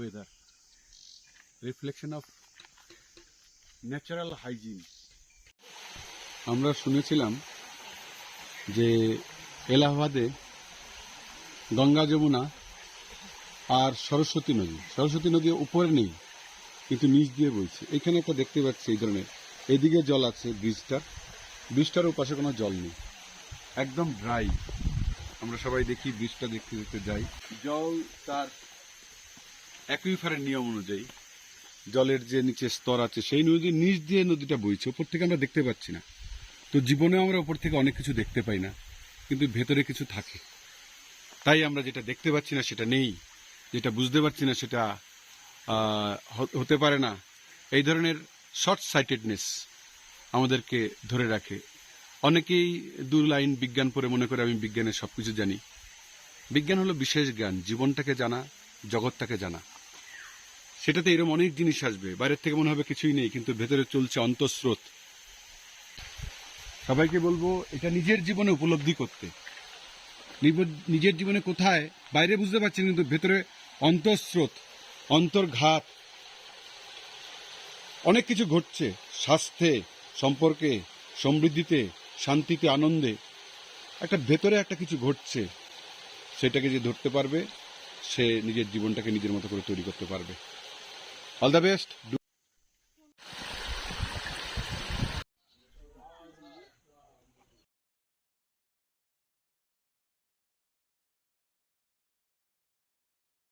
weather, reflection of natural hygiene. আমরা শুনেছিলাম যে এলাহাবাদে গঙ্গা যমুনা আর সরস্বতী নদী উপরে নেই কিন্তু নিচ দিয়ে বইছে। এখানে একটা দেখতে পাচ্ছি এই ধরনের, এদিকে জল আছে ব্রিজটার ওপাশে কোনো জল নেই, একদম ড্রাই। আমরা সবাই দেখি ব্রিজটা দেখতে দেখতে যাই। জল তার অ্যাকুইফারের নিয়ম অনুযায়ী জলের যে নিচে স্তর আছে সেই নদীর নিচ দিয়ে নদীটা বইছে, উপর থেকে আমরা দেখতে পাচ্ছি না। তো জীবনে আমরা উপর থেকে অনেক কিছু দেখতে পাই না, কিন্তু ভেতরে কিছু থাকে। তাই আমরা যেটা দেখতে পাচ্ছি না সেটা নেই, যেটা বুঝতে পারছি না সেটা হতে পারে না। এই ধরনের শর্ট সাইটেডনেস আমাদেরকে ধরে রাখে। অনেকেই দু লাইন বিজ্ঞান পড়ে মনে করে আমি বিজ্ঞানের সবকিছু জানি। বিজ্ঞান হলো বিশেষ জ্ঞান, জীবনটাকে জানা, জগৎটাকে জানা। সেটাতে এরকম অনেক জিনিস আসবে, বাইরের থেকে মনে হবে কিছুই নেই, কিন্তু ভেতরে চলছে অন্তঃস্রোত। সবাইকে বলবো এটা নিজের জীবনে উপলব্ধি করতে। নিজের জীবনে কোথায় বাইরে বুঝতে পারছেন, কিন্তু ভেতরে অন্তঃস্রোত, অন্তর্ঘাত, অনেক কিছু ঘটছে। স্বাস্থ্যে, সম্পর্কে, সমৃদ্ধিতে, শান্তিতে, আনন্দে একটা ভেতরে একটা কিছু ঘটছে। সেটাকে যে ধরতে পারবে সে নিজের জীবনটাকে নিজের মতো করে তৈরি করতে পারবে। All the best.